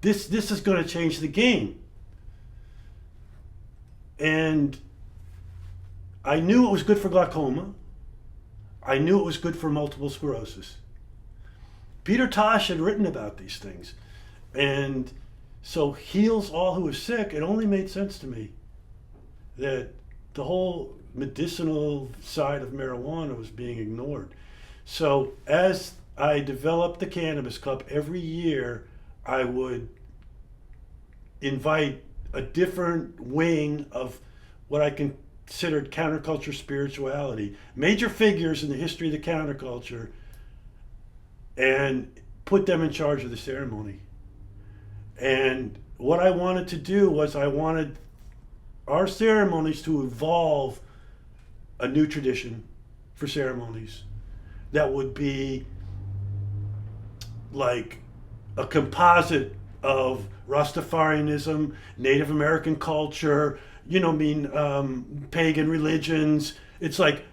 This is going to change the game. And I knew it was good for glaucoma. I knew it was good for multiple sclerosis. Peter Tosh had written about these things. And so heals all who are sick, it only made sense to me that the whole medicinal side of marijuana was being ignored. So as I developed the Cannabis Cup, every year I would invite a different wing of what I considered counterculture spirituality, major figures in the history of the counterculture, and put them in charge of the ceremony. And what I wanted to do was I wanted our ceremonies to evolve a new tradition for ceremonies that would be like a composite of Rastafarianism, Native American culture, pagan religions. It's like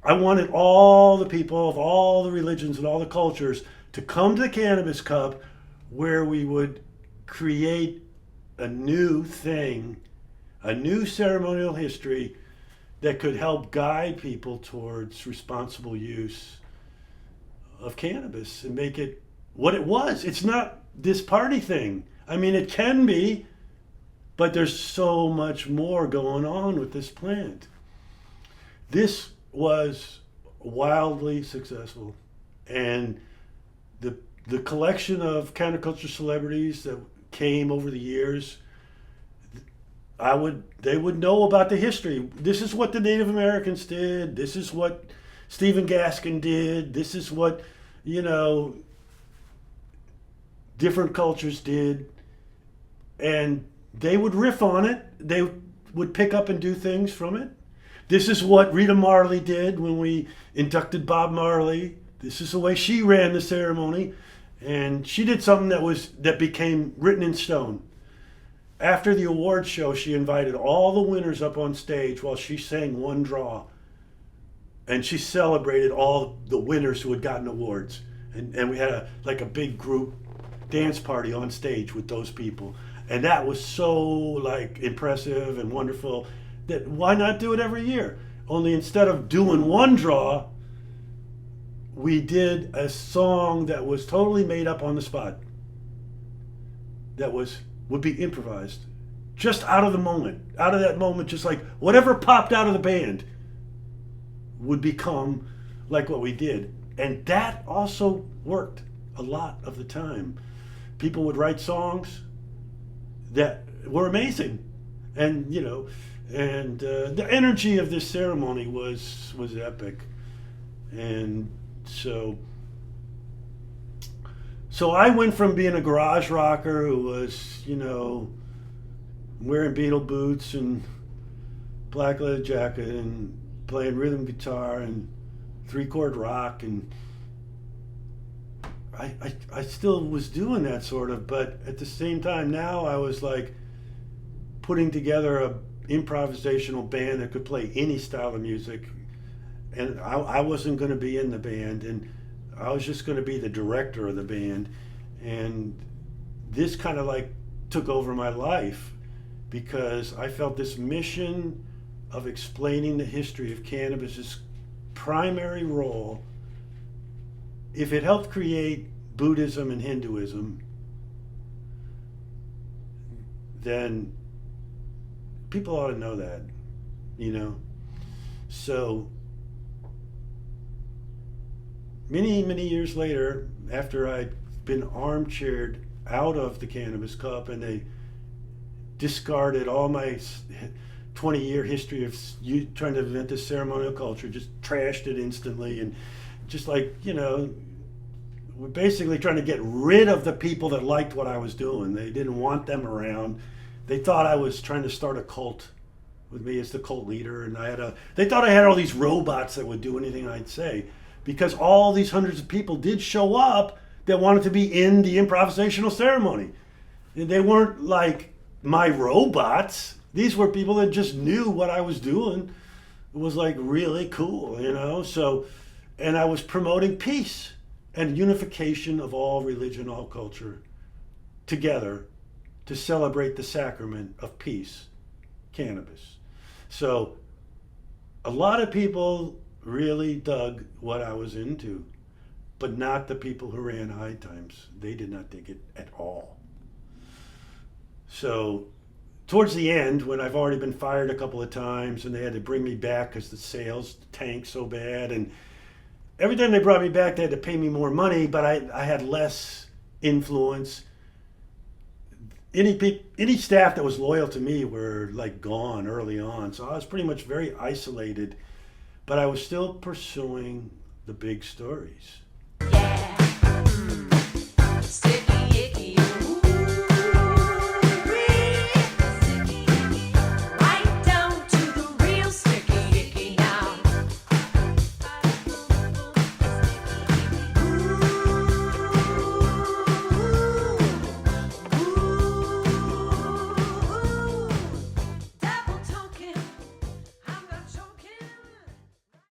I wanted all the people of all the religions and all the cultures to come to the Cannabis Cup, where we would create a new thing, a new ceremonial history that could help guide people towards responsible use of cannabis and make it what it was. It's not this party thing. I mean, it can be, but there's so much more going on with this plant. This was wildly successful, and the collection of counterculture celebrities that came over the years, they would know about the history. This is what the Native Americans did. This is what Stephen Gaskin did. This is what, different cultures did. And they would riff on it. They would pick up and do things from it. This is what Rita Marley did when we inducted Bob Marley. This is the way she ran the ceremony. And she did something that became written in stone. After the awards show, she invited all the winners up on stage while she sang one draw. And she celebrated all the winners who had gotten awards. And we had a big group dance party on stage with those people. And that was so impressive and wonderful that why not do it every year? Only instead of doing one draw, we did a song that was totally made up on the spot. That would be improvised. Just out of that moment, just like whatever popped out of the band would become like what we did. And that also worked a lot of the time. People would write songs that were amazing. And, the energy of this ceremony was epic. And so I went from being a garage rocker who was, wearing Beatle boots and black leather jacket and playing rhythm guitar and 3-chord rock, and I still was doing that sort of, but at the same time now I was putting together a improvisational band that could play any style of music, and I wasn't going to be in the band, and I was just going to be the director of the band. And this kind of took over my life, because I felt this mission of explaining the history of cannabis's primary role. If it helped create Buddhism and Hinduism, then people ought to know that, So many years later, after I'd been armchaired out of the Cannabis Cup and they discarded all my 20-year history of trying to invent this ceremonial culture, just trashed it instantly, and just we're basically trying to get rid of the people that liked what I was doing. They didn't want them around. They thought I was trying to start a cult with me as the cult leader, and they thought I had all these robots that would do anything I'd say, because all these hundreds of people did show up that wanted to be in the improvisational ceremony. And they weren't my robots. These were people that just knew what I was doing. It was really cool, So, and I was promoting peace and unification of all religion, all culture together to celebrate the sacrament of peace, cannabis. So a lot of people really dug what I was into, but not the people who ran High Times. They did not dig it at all. So towards the end, when I've already been fired a couple of times and they had to bring me back because the sales tanked so bad, and every time they brought me back they had to pay me more money, but I had less influence. Any staff that was loyal to me were like gone early on, so I was pretty much very isolated, but I was still pursuing the big stories. Yeah. Stick